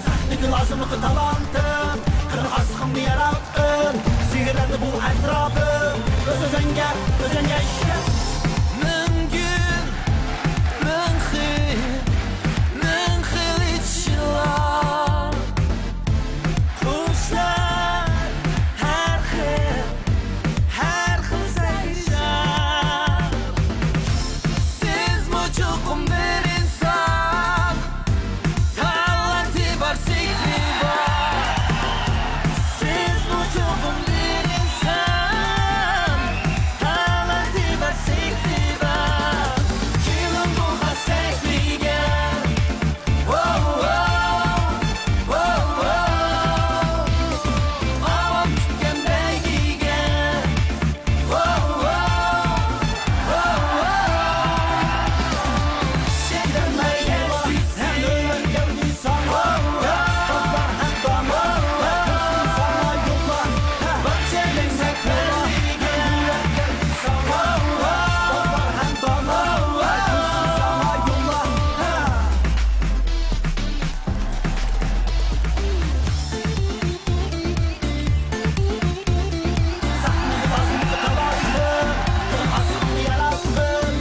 Sahneki lazımlıkı talantım Kırın askımı yarattım Sihirlendi bu etrafım Özenge işe Mümkün Münxil içler Kuşlar Her xil seçer Siz mi çokum bir insan Talantı var sikri var Siz mi çokum bir insan Talantı var sikri var Kilim bu hasretligen Wow wow Avam tüken belgigen Wow Şehirler geldi Sen ölen geldi sana Stoplar hem dama Kızın sana yolla Bak çelik sekreterligen Geldi sana Stoplar hem dama Kızın sana yolla Sahneki lazımlıkı talantım Kırın askımı yarattım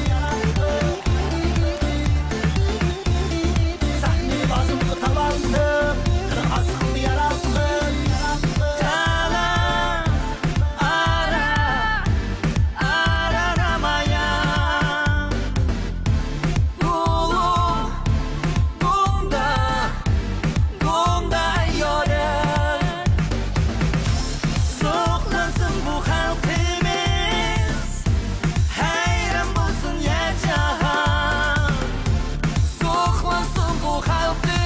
Sahneki lazımlıkı talantım Kırın askımı yarattım Talant aramayan Yolum bunda yürür Soğlansın bu halkımız Hayran bulsun ya cahan Soğlansın bu halkımız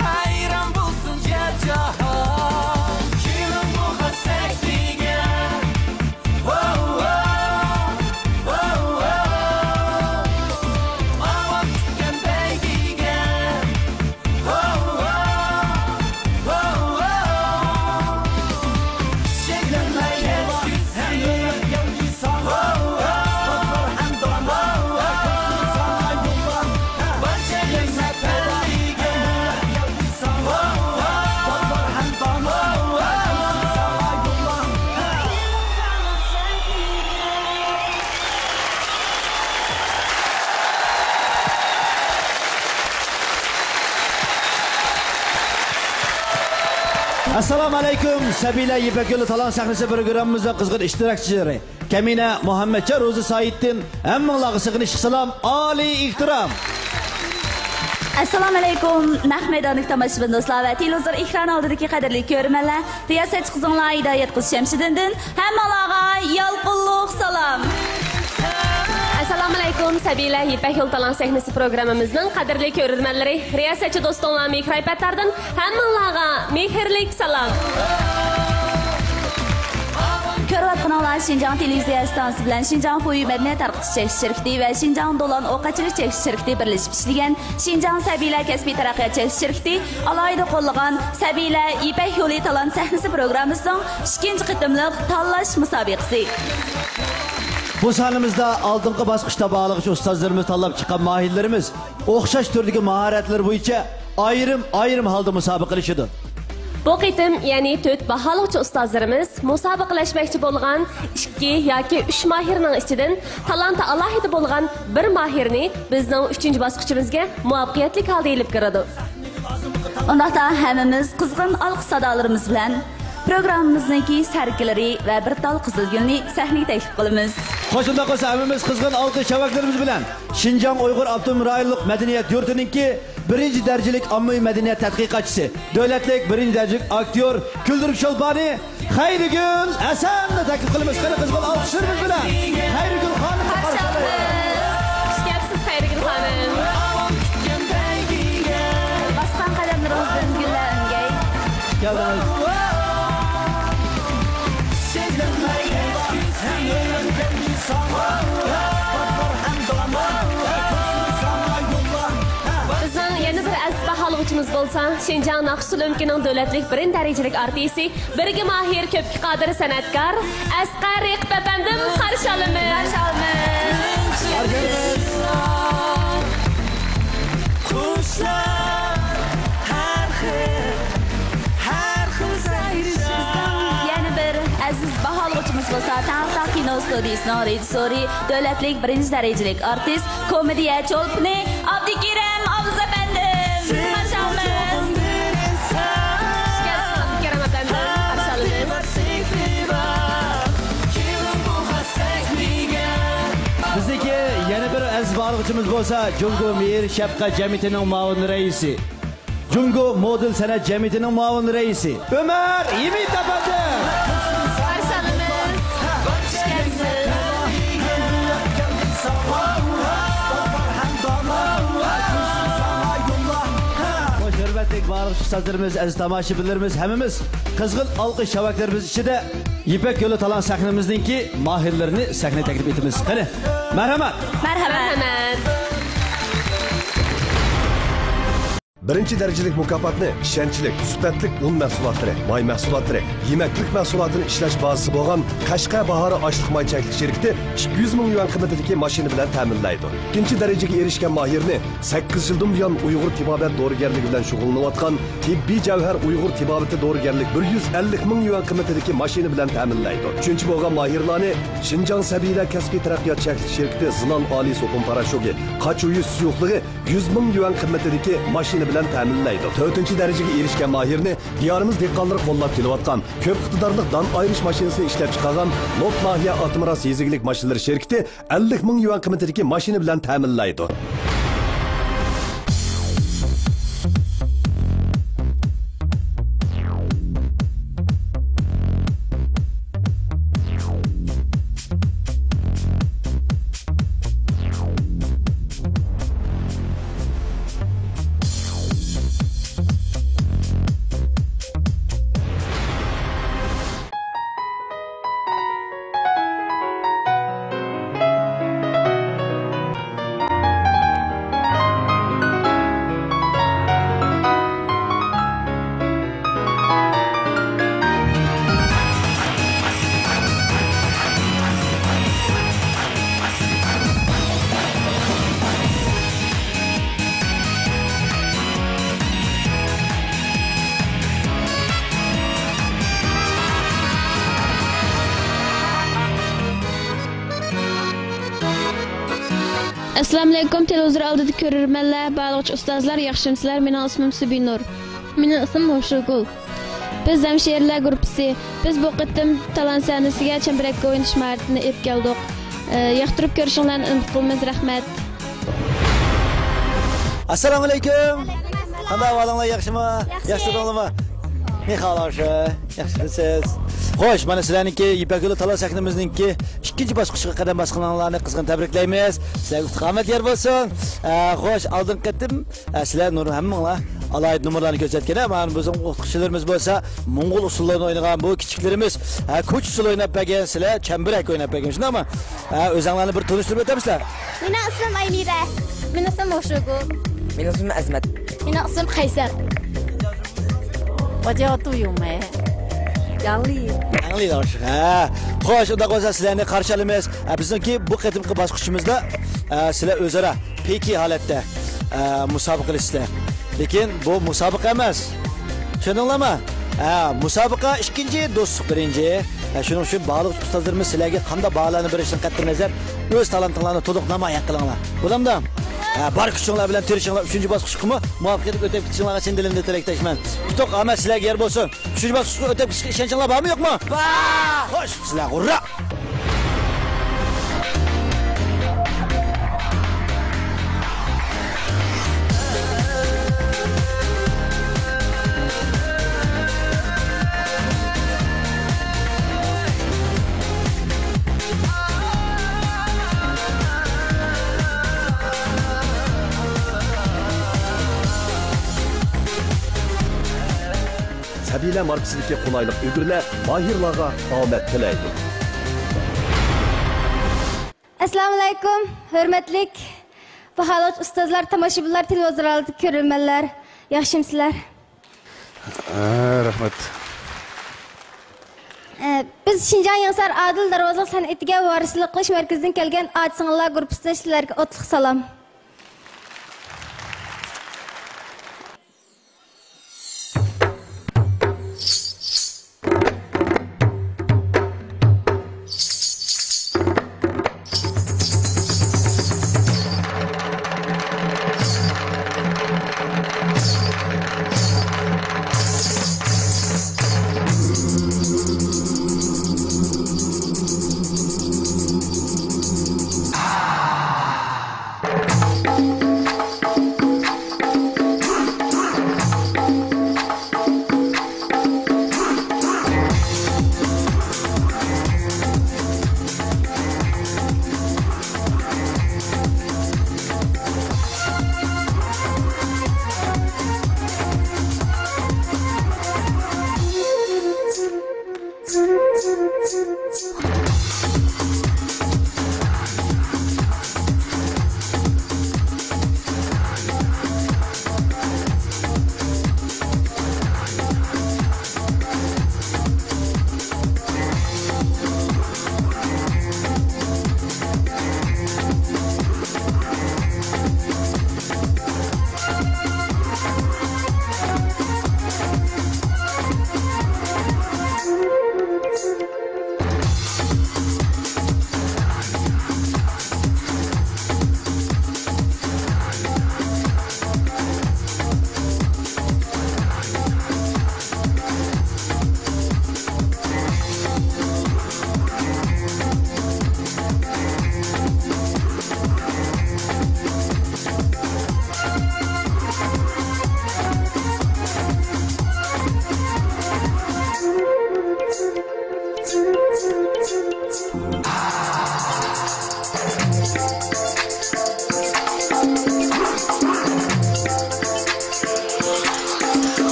Hayran bulsun ya cahan Kilim bu hasretligen Wow Avam tüken belgigen Wow Şehirler geldi Sen ölen geldi sana Stoplar hem dama Kızın sana yolla Bak çelik sekreterligen Geldi sana Stoplar hem dama Kızın sana yolla Assalomu alaykum. Sabila Ipak yo'li talon sahnasi programmamizda qizg'in ishtirokchilari Kamina Muhammadcha, Ro'zi Saiddan hammanglarga sig'inish salom, oliy ehtirom. Assalomu alaykum. Nahmedonlik tomoshabin do'stlar va televizor ekrani oldidagi qadrli ko'rmanlar. Riyosatchi qizinglar Hidoyat qiz Shamsiddindan hammalarga yolqinliq salom. Assalomu alaykum. Sabila Ipak yo'li talon sahnasi programmamizning qadrli ko'rmanlari, riyosatchi do'stlar mikrofonlardan hammalarga mehrlik salom. Ko'rayotganlar Şinjan televiziya stansiyasi bilan Şinjan Xuy madaniyat tarqatish chekish shirkati va Şinjan do'lon o'qachilik chekish shirkati birlashib ishlagan Şinjan Sabila kasbiy taraqqiyot chekish shirkati alohida qo'llagan Sabila Ipak yo'li talon sahnasi programmasining 2-chi qitimliq tanlash musobaqasi. Bu sahnimizda oldingi bosqichda bog'liqchi ustozlarimiz tanlab chiqqan mohirlarimiz o'xshash turdagi mahoratlar bo'yicha ayrim holda musobaqalashadi. Bu qitim, ya'ni 4 baholovchi ustozlarimiz musobaqalashmoqchi bo'lgan 2 yoki 3 mahirning ichidan talanti alohida bo'lgan 1 mahirni bizning 3-bosqichimizga muvaffaqiyatli holda elib kiradi. Undaqda hammamiz qizg'in olqi sadolarimiz bilan programmamizningki sarkilari va bir tal qizilgulni sahnaga taklif qilamiz. Qo'shimda qolsa hammamiz qizg'in olqi shavaklarimiz bilan Şinjan Uyg'ur Avtonom rayonlik madaniyat yurtininki 1-darajalik ommaviy madaniyat tadqiqotchisi, davlatlik 1-darajalik aktyor Kulduruk Sholpani Xayrigul Hasanni taklif qilamiz. Qani qizg'in olqishlarimiz bilan Xayrigul xonimni qarshi olamiz. Ishkapsiz Xayrigul xonim. Basqan qadamlarimizdan gullar ungay. Kelamiz. Bizning yana bir aziz baholovchimiz bo'lsa, Şinjan Naqshul Umkining davlatlik 1-darajalik artisti, birga mahir, ko'pga qodir san'atkor Asqar Iqib apandim qarshi olamiz. Kuşlar Tağda Kino Studiyasining rejissyori, davlatlik birinchi darajalik artist, komediya cho'lpini Abdukiram Abduzafandim. Bizdeki yana bir aziz bağlıqçımız bo'lsa, Jungo Mehr Shafqat jamiyatining muavin raisi. Jungo Model san'at jamiyatining muavin raisi. Ömer Yimit efendi. Hürmetlik bağlıqçı sazlarımız, aziz tomoshabinlarimiz, hammamiz qizg'in olqish shavaklarimiz ichida Ipak yo'li talant sahnamizningki mahirlarini sahnaga taklif etamiz. Qani, marhamat. Marhamat. Birinchi darajalik mukofotni ishonchlik, sifatli un mahsulotlari, moy mahsulotlari, yemaklik mahsulotini ishlash bazasi bo'lgan Qashqa bahori oshliq moy chaklik shirkati 200 ming yuan qiymatidagi mashina bilan ta'minlaydi. Ikkinchi darajaga erishgan mahirni 8 yildan buyon Uyg'ur tibobat dorigarligi bilan shug'ullanayotgan Tibbiy Javhar Uyg'ur tibobati dorigarlik 150 ming yuan qiymatidagi mashina bilan ta'minlaydi. Uchinchi bo'lgan mahirlarni Xinjiang Sabiylar kasbiy taraqqiyot chaklik shirkati Zinon Oliy Sopun parashogi, Qachuyi suyuqligi 100 ming yuan qiymatidagi mashina bilan ta'minlaydi. 4-chi darajaga erishgan mahirni diyorimiz dehqonlari qo'llab kelayotgan ko'p iqtidorli don ayirish mashinasini ishlab chiqargan Lot Nahiya Atmiras yezigilik mashinalar shirkati 50 ming yuan qiymatidagi mashina bilan ta'minlaydi. Assalamu alaykum televizor oldida ko'rarmanlar, baliqchi ustozlar, yaxshimisizlar? Mening ismim Subinur. Mening ismim Hoshugul. Biz Zamshirlar guruhi. Biz bu qitim talant sahnasiga chambarakka o'ynash maratini olib keldik. Yoqtirib ko'rishinglarni umid qilamiz. Rahmat. Assalomu alaykum. Qanday ahvolinglar, yaxshimi? Yaxshimi? Mexaloshi, yaxshimisiz? Xo'sh, mana sizlarniki Ipak yo'li talant sahnamizningki ikkinchi bosqichga qadam bosqanlarni qizg'in tabriklaymiz. Sizlarga istiqomat yer bo'lsin. Xo'sh, oldin qatim sizlar nur hammanglar alayid nomerlarni ko'rsatgan. Mana bizning o'quvchilarimiz bo'lsa, Mo'ng'ul usullarni o'ynagan bu kichiklarimiz kuch usul o'ynab bergan, sizlar chambarak o'ynab bergan. Shundaymi? O'zinglarni bir tanishtirib o'tamizlar. Mening ismim Aymira. Mening ismim Hoshugul. Mening ismim Azmat. Mening ismim Qaysar. 我叫杜咏梅，杨丽。 Angli dosh. Xo'sh, unda qo'ysa sizlarni qarshi olamiz. Bizningki bu qatimqi bosqichimizda sizlar o'zaro peki holatda musobaqa qilasizlar. Lekin bu musobaqa emas. Tushundinglarmi? Musobaqa ikkinchi, do'stlik birinchi. Shuning uchun baliq ustozlarimiz sizlarga qanday baholarni berishdan qat'iy nazar o'z talantinglarni to'liq namoyon qilinglar. Bo'lamda? Bar kuchinglar bilan tirishinglar 3-bosqichga muvaffaqiyat o'tib ketishinglarga chin dilimdan tilakdoshman. Yutuq hamma sizlarga yer bo'lsin. 3-bosqichga o'tib ketishga ishonchinglar bormi, yo'qmi? Bor. Xo'sh, sizlar hurra! Sabiylar markasidagi qulaylik o'g'irlar mahirlarga omad tilaydi. Assalomu alaykum, hurmatlik baholovchi ustozlar, tomoshabinlar, televizor oldida ko'rarmanlar. Yaxshimisizlar? Rahmat. Biz Xinjiang Yangsar Adil Darvozalik san'atiga varislik qilish markazidan kelgan Adsinglar guruhidan sizlarga o'tliq salom.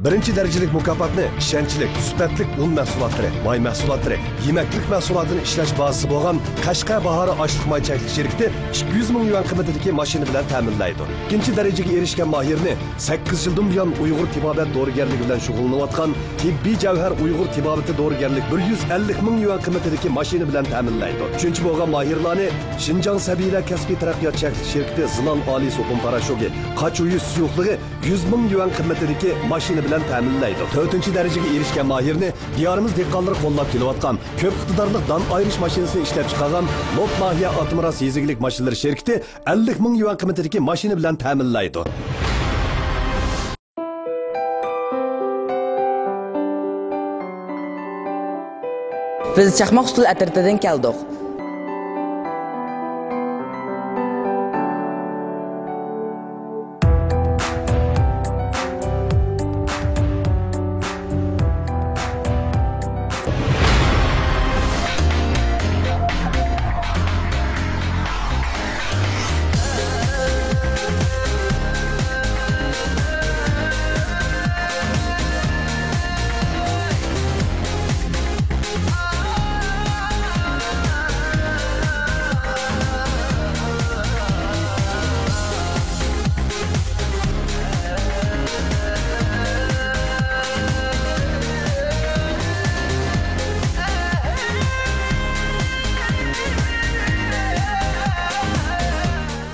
Birinchi darajalik mukofotni ishonchlik, sifatli un mahsulotlari, moy mahsulotlari, yemaklik mahsulotini ishlash bazasi bo'lgan Qashqa bahori oshliq moy chaklik shirkati 200 ming yuan qiymatidagi mashina bilan ta'minlaydi. Ikkinchi darajaga erishgan mahirni 8 yildan buyon Uyg'ur tibobat dorigarligi bilan shug'ullanayotgan Tibbiy Javhar Uyg'ur tibobati dorigarlik 150 ming yuan qiymatidagi mashina bilan ta'minlaydi. Uchinchi bo'lgan mahirlarni Xinjiang Sabiylar kasbiy taraqqiyot chaklik shirkati Zinon Oliy So'qim parashogi Qachuyi suyuqligi 100 ming yuan qiymatidagi mashina bilan ta'minlaydi. 4-darajaga erishgan mahirni diyorimiz dehqonlari qo'llab kelayotgan ko'p iqtidorli don ayirish mashinasini ishlab chiqargan Lot Nahiya Atmiras yezigilik mashinalar shirkati 50 ming yuan qiymatidagi mashina bilan ta'minlaydi. Biz chaqmoq usul atritidan keldik.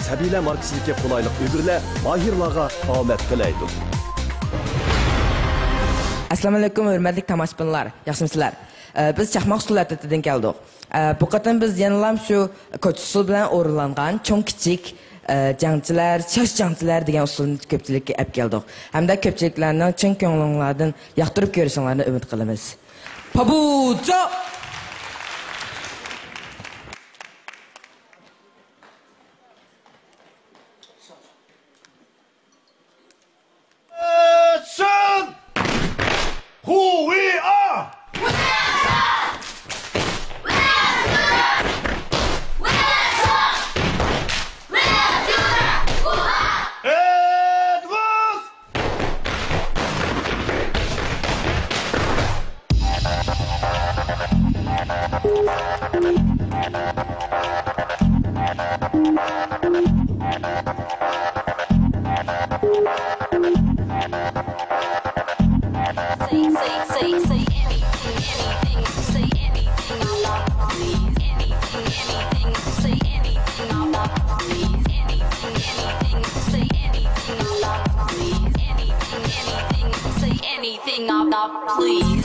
Sabiylar markasidagi qulaylik ulgurlar mahirlarga omad tilaydi. Assalomu alaykum hurmatli tomoshabinlar, yaxshimisizlar? Biz chaqmoq usul atritidan keldik. Bu qatam biz yana shu ko'ch usul bilan o'rinlangan cho'ng kichik jangchilar, chash jangchilar degan usulni ko'pchilikka olib keldik. Hamda ko'pchiliklarning chin ko'ngilinglardan yoqtirib ko'rishingizni umid qilamiz. Pabucho! Who we are! Please.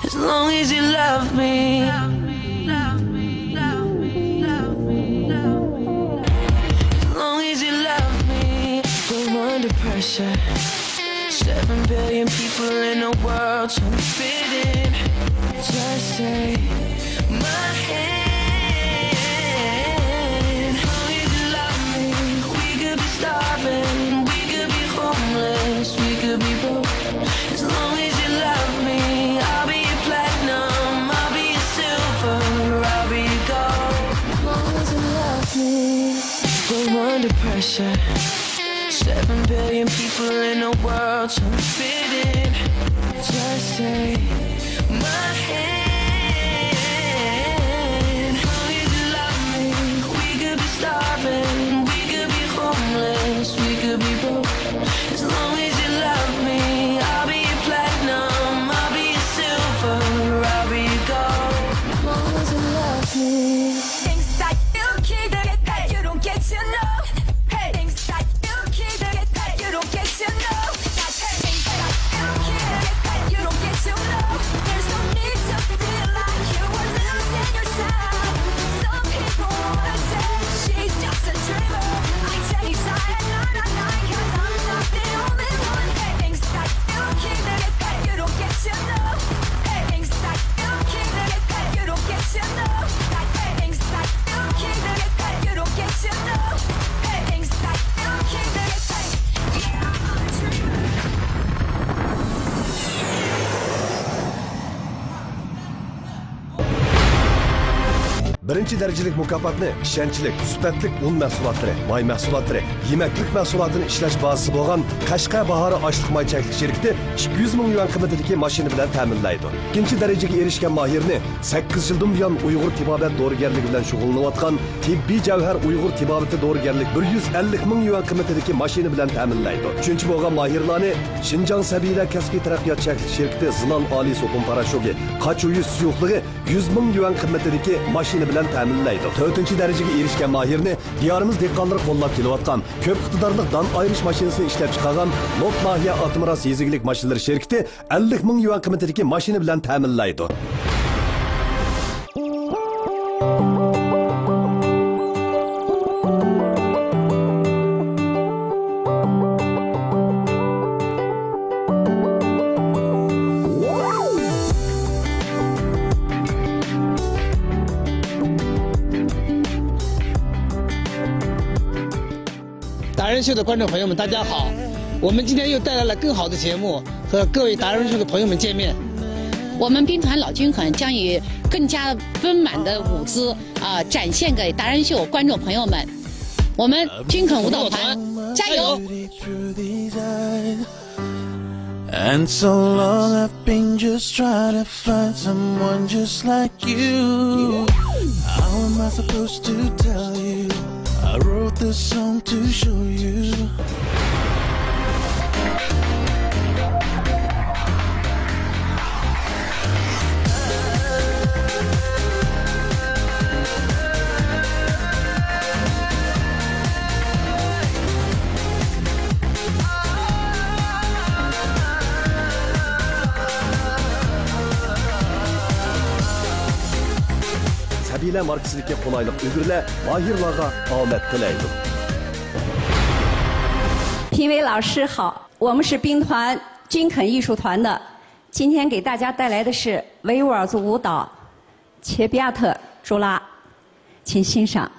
As long as you love me, as long as you love me, I'm under pressure. 7 billion people in the world trying to fit in. Just say my hand. me. We're under pressure. 7 billion people in the world trying to fit in. Just say my hand. How you love me? We could be starving. We could be homeless. We could be broke. As long as you love me, I'll be your platinum. I'll be your silver. I'll be your gold. As long as you love me. Things that you keep that you don't get to know. Hey, things that you keep that you don't get to know. Things that you keep that you don't get to know. There's no need to feel like you are losing yourself. Some people wanna say she's just a dreamer. I tell you side night, 'cause I'm not the only one. Hey, things that you keep that you don't get to know. Hey, things that you keep that you don't get to know. Things that you keep that you don't get to know. Hey, things that you keep that yeah, I'm a dreamer. Birinchi darajalik mukofotni ishonchlik, sifatlik un mahsulotlari, may mahsulotlari, yemaklik mahsulotini ishlash bazasi bo'lgan Qashqar bahori oshliq may chaklik shirkati 200 ming yuan qiymatidagi mashina bilan ta'minlaydi. Ikkinchi darajaga erishgan mahirni 8 yildan buyon Uyg'ur tibobat dorigarligi bilan shug'ullanayotgan Tibbiy Javhar Uyg'ur tibobati dorigarlik 150 ming yuan qiymatidagi mashina bilan ta'minlaydi. Uchinchi bo'lgan mahirlarni Xinjiang Sabiylar kasbiy taraqqiyot chaklik shirkati Zinon Oliy Sopun parashogi Qachuyi suyuqligi 100 ming yuan qiymatidagi mashina bilan ta'minlaydi. 4-chi darajaga erishgan mahirni diyorimiz dehqonlari qo'llab kelayotgan ko'p iqtidorli don ayirish mashinasini ishlab chiqargan Lot Nahiya Atmiras yezigilik mashinalar shirkati 50 ming yuan qiymatidagi mashina bilan ta'minlaydi.达人秀的观众朋友们，大家好！我们今天又带来了更好的节目，和各位达人秀的朋友们见面。我们兵团老军肯将以更加丰满的舞姿展现给达人秀观众朋友们。我们军肯舞蹈团加油！ And so long I've been just trying to find someone just like you. How am I supposed to tell you? I wrote this song to show you. Sabiylar markasidagi qulaylik ulgurlar mahirlarga omad tilaydi. 评委老师好，我们是兵团军肯艺术团的，今天给大家带来的是维吾尔族舞蹈《切比亚特朱拉》，请欣赏。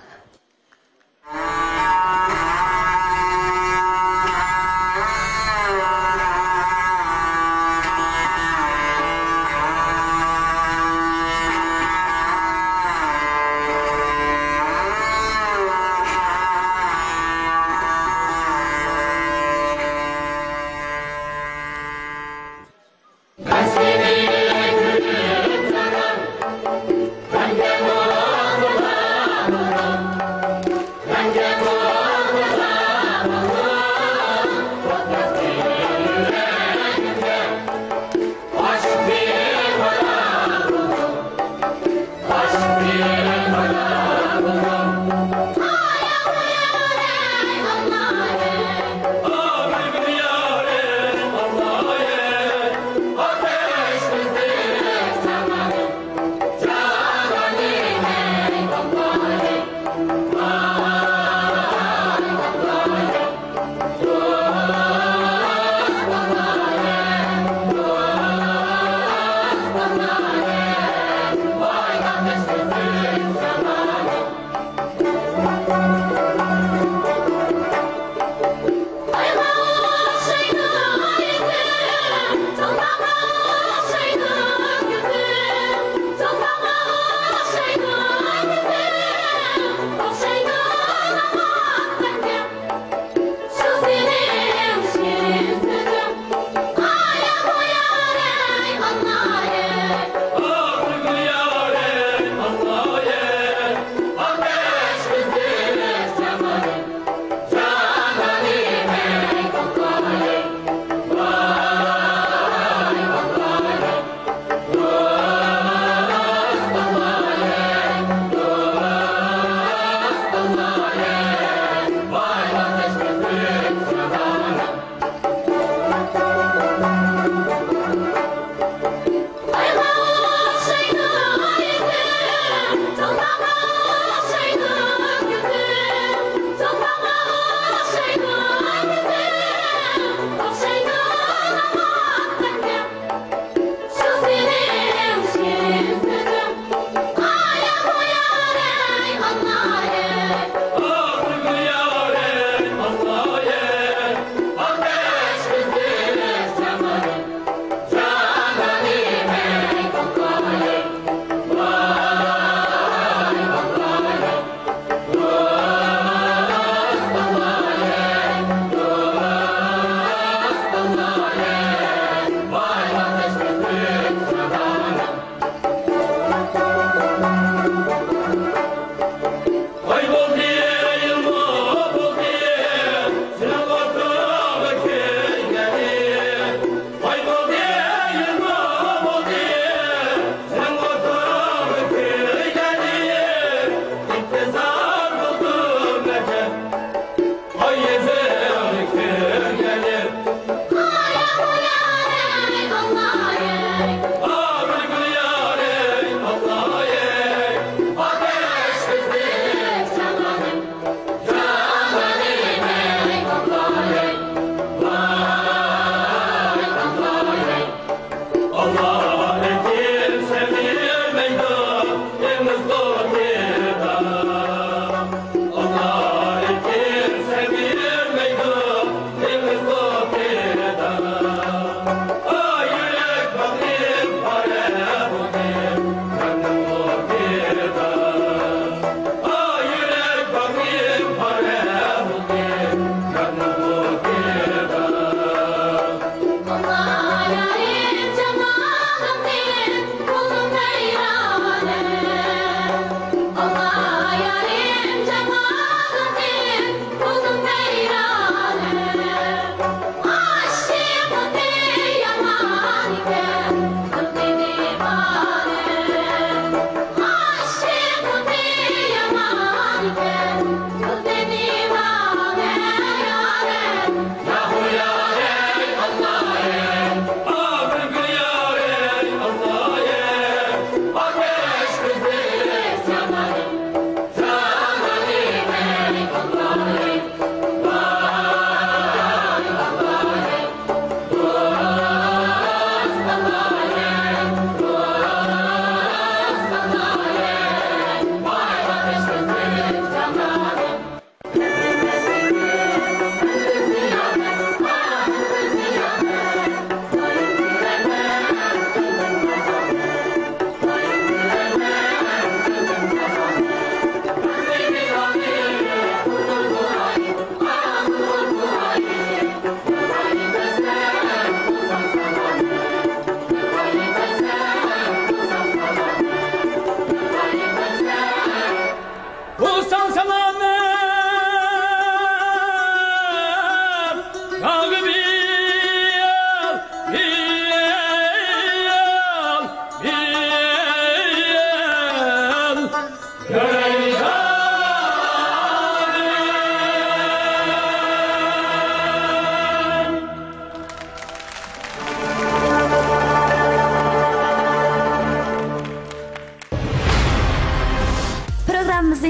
Thank you.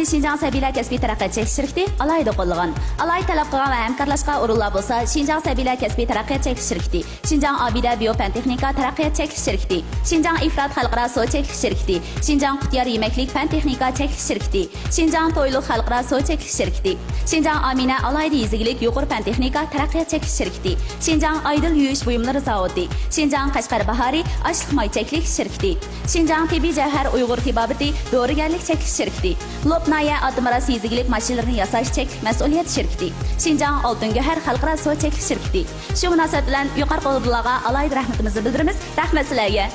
Şinjan Səbiylər Kəsbi Tərəqqiyat Çəkiş Şirkəti alayda qo'llagan. Alay talab qilgan va hamkorlashgan o'rinlar bo'lsa, Şinjan Səbiylər Kəsbi Tərəqqiyat Çəkiş Şirkəti, Şinjan Abida Biopentexnika Tərəqqiyat Çəkiş Şirkəti, Şinjan İfrat Xalqara Suv Çəkiş Şirkəti, Şinjan Qutyar Yeməklik Fən Texnika Çəkiş Şirkəti, Şinjan Toyluq Xalqara Suv Çəkiş Şirkəti, Şinjan Amina Alayda Yizigilik Yuqur Fən Texnika Tərəqqiyat Çəkiş Şirkəti, Şinjan Aydıl Yuyish buyumlari zavodi, Şinjan Qashqar Bahari Ashliq May Çəkilik Şirkəti, Şinjan Tibbiy Jawhar Uyg'ur Tibobati Dorigarlik Çəkiş Şirkəti, Lopnaya Atmaras Yizigilik mashinalarini yasash cheklik mas'uliyat shirkati, Şinjan Oltin Gavhar Xalqaro suv chekish shirkati. Shu munosabat bilan yuqori qo'yilganlarga alohida rahmatimizni bildiramiz. Rahmat sizlarga.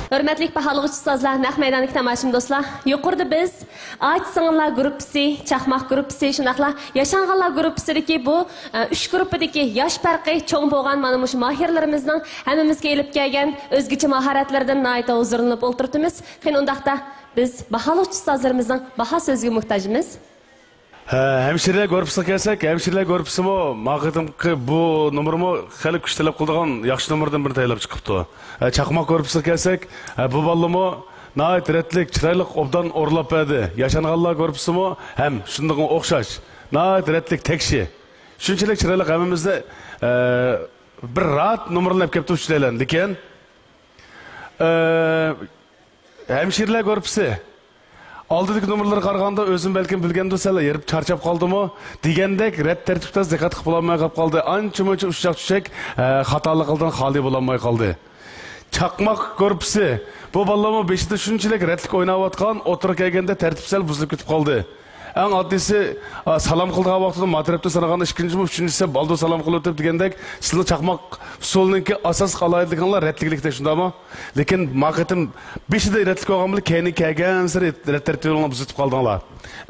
Hörmətli bahalığıcı ustazlar, naq meydanlık tamaşım dostlar. Yuqurda biz Ağaç Sığınlar Gruppisi, Çaxmaq Gruppisi, şunaqla Yaşanğanlar Gruppisidagi bu 3 gruppidagi yosh farqi cho'ng bo'lgan mana shu mahirlarimizning hammamizga elib kelgan o'zgacha mahoratlardan nayta huzurlanib o'ltirtimiz. Qin undaqda biz bahaluvchi ustozlarimizning baho so'ziga muhtojmiz. Hemşireler Gruppisiga kelsak, hemşireler Gruppisi maqatimki bu numarımı xeli kuch talab qilgan yaxshi numardan birini tayyorlab chiqibdi. Chaqmoq Gruppisiga kelsak, bu ballımı nayt retlik, chiroyli obdan o'rlab berdi. Yaşanğanlar Gruppisi ham shundan o'xshash, nayt retlik tekshi. Shunchalik chiroyli hammamizda bir rahat numarlanib kelib turishdilar. Lekin hemşireler Gruppisi oldidagi numarlarga qaraganda o'zim balkim bilgan do'stlar yerib charchab qoldimi degandek ret tartibda diqqat qilib olmay qoldi. Ancha-muncha ushaq-tushak xatoliklardan xoli bo'lolmay qoldi. Chaqmoq Gruppisi bu ballama 5da shunchalik retlik o'ynayotgan, o'tirib kelganda tartibsal buzilib ketib qoldi. Eng oddiysi salom qilgan vaqtida matrabda sanaganda ikkinchisi, uchinchisi baldo salom qilib o'tib degandek, sizlar chaqmoq usulininki asos qolaydiganlar retliklikda shundami? Lekin maqatim 5da retlik olgan bilan keyin kelgan sari rettartibni buzib qoldinglar.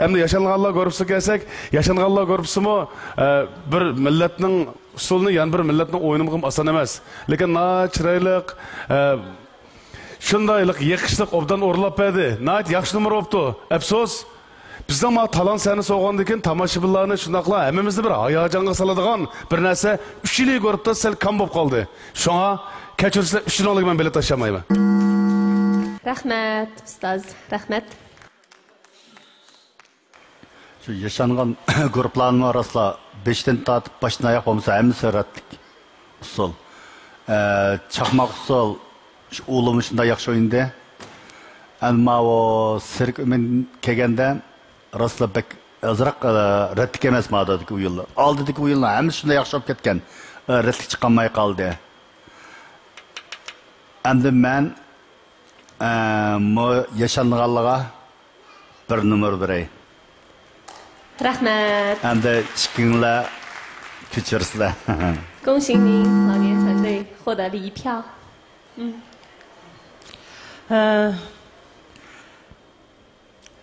Endi Yaşanğanlar Gruppisiga kelsak, Yaşanğanlar Gruppisi bir millatning usulini, yani bir millatning o'yinini ham oson emas. Lekin chiroyli shundaylik yiqishliq obdan o'rlab berdi. Nayt yaxshi numar bo'pti. Afsus bizden ma talant seni soğandı ki tamaşıbıllarını şundaqla hemimizde bir hayacanğa saladigan bir narsa 3 yili görüp de sel kam bop kaldı. Şuna keçirsizler 3 yıl ben bilet taşıyamayım. Rahmet ustaz, rahmet. Şu yaşanğan gruplarının arasında 5'ten tartıp başına ayak olmasa hemisi öğrettik. Usul. Çaqmoq usul uğulamışında yaxşı oyundu. Ama o sirk ümen kegende Rasla bek azraq retlik emas ma'dadagi o'yinlar. Oldidagi o'yinlar hammasi shunday yaxshi olib ketgan. Retlik chiqolmay qoldi. Endi men Yaşanğanlarga bir numar beray. Rahmat. Endi chiqinglar, kechirsizlar. 恭喜您，老年团队获得了1票。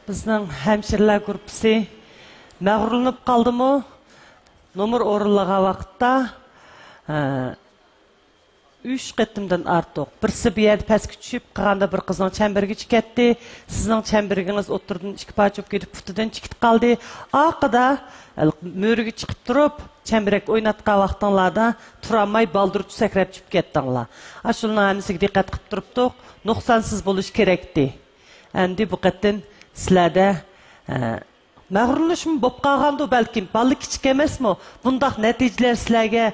Bizning hemşireler Gruppisi mag'rurlanib qoldimi? Numar o'rinlagan vaqtda 3 qetimdan artıq. Birisi bir yerdə pəskə düşüb, qıranda bir qızın çəmbərgə çıxətdi. Sizin çəmbərginiz oturdan 2 parça gedib putudan çıxıb qaldı. Aqada mörüge çıxıb durub, çəmbərək oynatqan vaxtınlarda turamay baldırıcı səkrəb çıxıb getdinlər. Aşılının hamısına diqqət qılıb durubduq. Nuqsansız buluş kerekdi. Əndi bu qətdən sizlərdə məğrurlaşma bo'lib qolgandi balkim. Ballı kichik emasmi? Bundaq natijalar sizlarga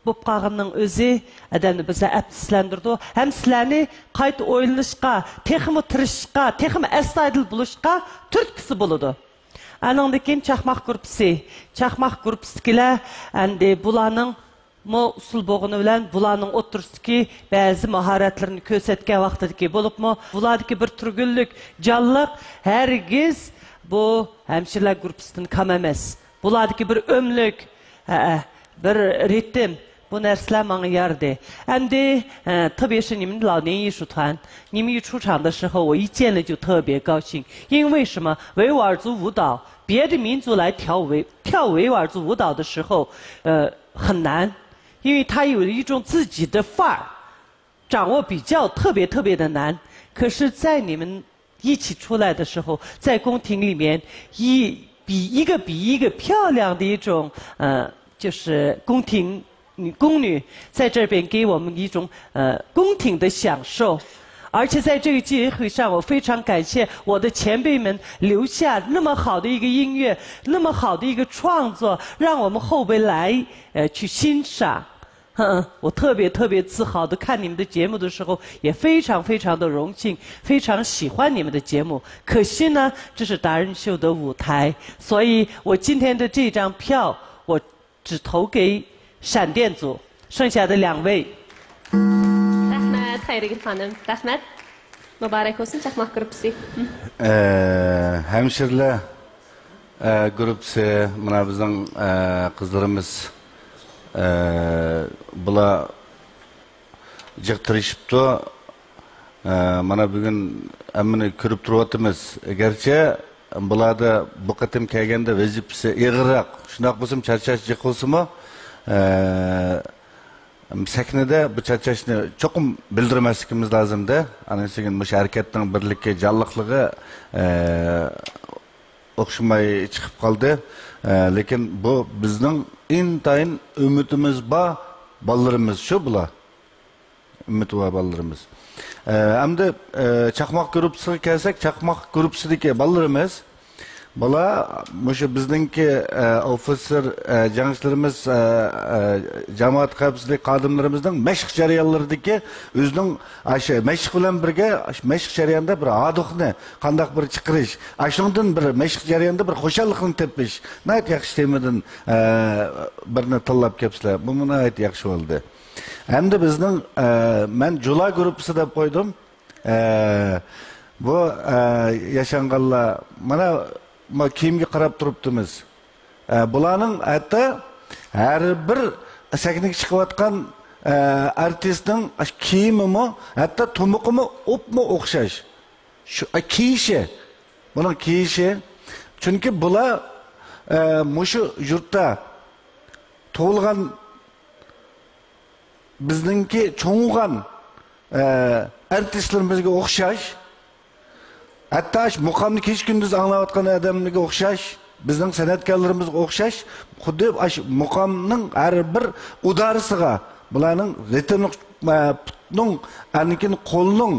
bo'lib qolganning o'zi adamni bizni afsuslantirdi. Ham sizlarni qayta o'ylanishga, texmi tirishishga, texmi astoydil bo'lishga turtkisi bo'ladi. Andan keyin chaqmoq gruppasidagilar endi bularning usul bo'g'ini bilan bularning o'tirsidagi ba'zi mahoratlarini ko'rsatgan vaqtidagi bo'libmi, bulardagi bir turgunlik, jonliq hargiz bu hamshirlar gruppasidan kam emas. Bulardagi bir o'mlik, bir ritm bu narsalar menga yardi. Endi 特别是你们老年艺术团，你们一出场的时候，我一见了就特别高兴，因为什么？维吾尔族舞蹈，别的民族来跳维吾尔族舞蹈的时候，很难。因为他有一种自己的范儿，掌握比较特别的难。可是，在你们一起出来的时候，在宫廷里面，一个漂亮的一种就是宫女在这边给我们一种宫廷的享受。而且在这个机会上，我非常感谢我的前辈们留下那么好的一个音乐，那么好的一个创作，让我们后辈来去欣赏。我特别自豪的看你们的节目的时候，也非常的荣幸，非常喜欢你们的节目。可惜呢，这是达人秀的舞台，所以我今天的这张票，我只投给闪电组，剩下的2位。Xayriga xanım, rahmat. Mübarek olsun Çakmak Gruppasi. Hemşirler Gruppasi, mana bizning qizlarimiz bular jiqtirishibdi. Mana bugun hammani ko'rib turyapmiz. Garchi bularda bu qatim kelganda vazifasi og'irroq, shunday bo'lsa charchash jiqilsimi, sahnada bu charchashni cho'qim bildirmasligimiz lozimda. Ana shunga bu harakatning birligi, jonliqligi o'xshamay chiqib qoldi. Lekin bu bizning intayin umidimiz bor bolalarimiz shu bular. Umid va bolalarimiz. Endi chaqmoq guruhiga kelsak, chaqmoq guruhidagi bolalarimiz bular o'sha bizningki ofitser jangchilarimiz, jamoat xavfsizlik xodimlarimizning mashq jarayonlaridagi o'zining o'sha mashq bilan birga mashq jarayonida bir oduqni qanday bir chiqarish, ashundan bir mashq jarayonida bir xo'shallikni tepish, nayt yaxshi temadan birni tanlab kelibsizlar. Bu nayt yaxshi bo'ldi. Endi bizning men Jula guruhi deb qo'ydim. Bu yaşanganlar mana kiyimga qarab turibdimiz. Bularning hatta har bir sahnaga chiqayotgan artistning kiyimimi, hatta to'miqimi o'xshash. Shu kiyishi, buning kiyishi. Chunki bular mushu yurtda tug'ilgan bizningki cho'ng'an artistlarimizga o'xshash. Hatta muqamni keç gündüz anlayotgan adamlarga o'xshash, bizning san'atkorlarimizga o'xshash, xuddi muqamning har bir udarisiga, bularning ritmning, anikin qo'lning,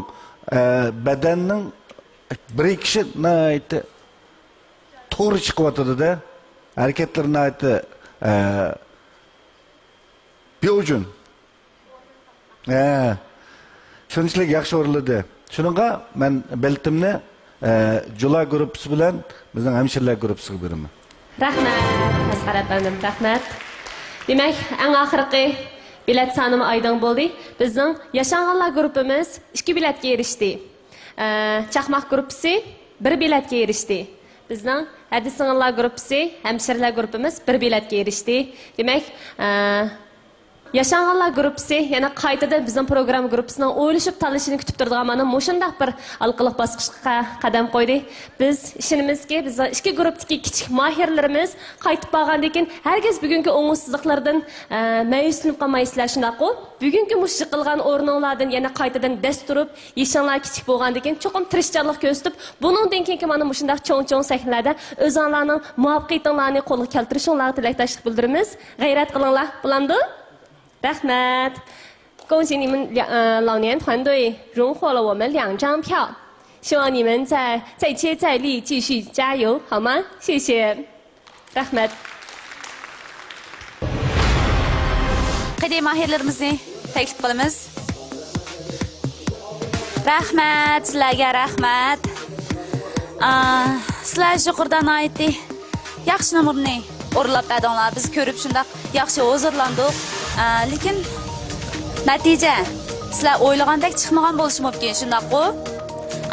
badanning bir kishi naytı to'g'ri chiqyotdi-da. Harekatlarni aytdi beujun. Shunchalik yaxshi o'riladi. Shuningga men beltimni Jula guruhi bilan bizning hemşirler guruhiga beraman. Rahmat, Asqar afandim, rahmat. Demak, eng oxirgi bilet sanım aydın bo'ldi. Bizning Yaşanganlar guruhimiz 2 biletga erishdi. Chaqmoq guruhi 1 biletga erishdi. Bizning Hadi Singillar guruhi, hemşirler guruhimiz 1 biletga erishdi. Demak, Yaşanğanlar gruppasi, yana qaytada bizning program gruppasining o'ylashib tanlashini kutib turadigan mana mushundaq bir alqiliq bosqichga qadam qo'ydik. Biz ishonamizki, biz ikki guruhdagi kichik mohirlarimiz qaytib borgandan keyin hargiz bugungi o'ngsizliklardan ma'yuslanib qolmaysizlar shundaqku. Bugungi mushuk qilgan o'rninglardan yana qaytadan dast turib, yeshanglar kichik bo'lgandan keyin cho'qim tirishchanlik ko'rsatib, buningdan keyin mana mushundaq cho'ng-cho'ng sahnalarda o'zinglarning muvaffaqiyatinglarni qo'lga keltirishinglarga tilakdoshlik bildiramiz. G'ayrat qilinglar, bo'landi? 恭喜你们老年团队荣获了我们2张票，希望你们再接再厉，继续加油，好吗？谢谢。Rahmat. Qadimiy mahirlarimizni taklif qilamiz. Rahmat, sizlarga rahmat. Sizlar yuqoridan aytdi. Yaxshi numurni o'rlab badonlar biz ko'rib shundaq yaxshi hozirlandik. Lekin natija sizlar o'ylagandek chiqmagan bo'lishi mumkin, shundaq-ku.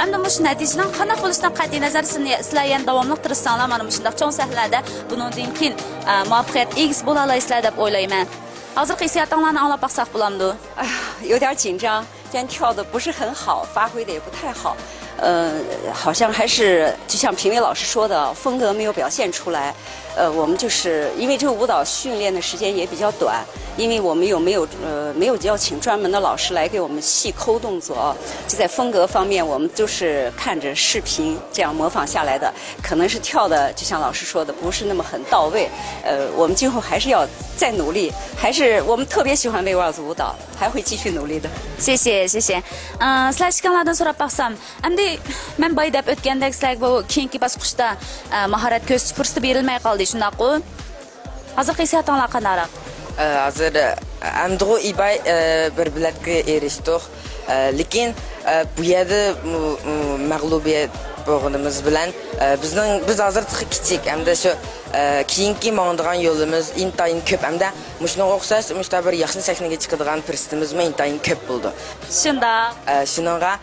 Endi bu natijaning qanday bo'lishidan qat'iy nazar sizlar yana davomli tirishsanglar mana bu shundaq cho'ng sahnalarda buningdan keyin muvaffaqiyat egis bo'la olasizlar deb o'ylayman. Hozirgi hissiyotinglarni anglab baqsaq bo'lamdi? 有点紧张，今天跳的不是很好，发挥的也不太好。好像还是就像评委老师说的，风格没有表现出来。我们就是因为这个舞蹈训练的时间也比较短，因为我们没有邀请专门的老师来给我们细抠动作，就在风格方面，我们就是看着视频这样模仿下来的，可能是跳的就像老师说的不是那么很到位。我们今后还是要再努力，还是我们特别喜欢维吾尔族舞蹈，还会继续努力的。谢谢谢谢。sizlar chiqqanlardan so'rab baqsam, endi men boya deb o'tgandek sizlar bu keyingi bosqichda mahorat ko'rsatish fursati berilmay qoldi, shundaq-ku. Hozirgi hissiyotinglar qanaqroq? Hozir amdg'u ibay bir biletga erishdik. Lekin bu yerda mag'lubiyat bo'lganimiz bilan biz hozir kichik hamda shu keyingi mangdigan yo'limiz intayin ko'p hamda shunga o'xshash mushta bir yaxshi sahnaga chiqadigan fursatimiz intayin ko'p bo'ldi. Shunda shunga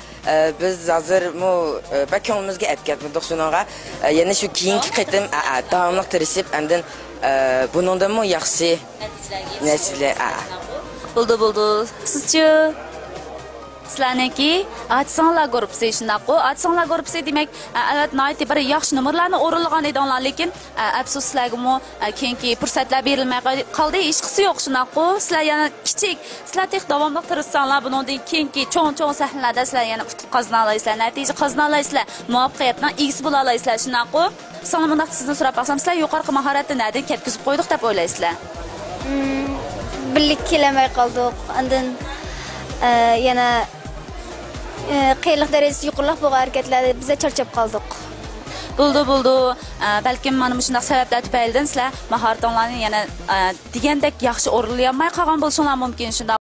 biz hozir ko'nglimizga aytgandik shunga yana shu keyingi qitim davomli tirishib hamdan buningdan yaxshi natijalar bo'ldi. Sizchi sizlarniki atsonlar gruppasi shundaq-ku. Atsonlar gruppasi demak, albatta noiti bir yaxshi numurlarni o'rinlagan edinglar, lekin afsus sizlarga keyingi fursatlar berilmay qoldi. Hech qisi yo'q, shundaq-ku. Sizlar yana kichik, sizlar tek davomli tirishsanglar, bundan keyingi cho'ng-cho'ng sahnalarda sizlar yana utuq qozona olasizlar, natija qozona olasizlar, muvaffaqiyatning egisi bo'la olasizlar, shundaq-ku. Sana bundaq sizni so'rab baqsam, sizlar yuqorqi mahoratni nada ketkizib qo'ydik deb o'ylaysizlar? Birlik kelamay qoldik. Undan yana qiyinlik darajasi yuqoriroq bo'lgan harakatlarda biz charchab qoldik. Bo'ldi. Balkim mana shunday sabablar tufaylidan sizlar mahoratinglarni yana degandek yaxshi o'rinlay olmay qolgan bo'lishinglar mumkin, shunda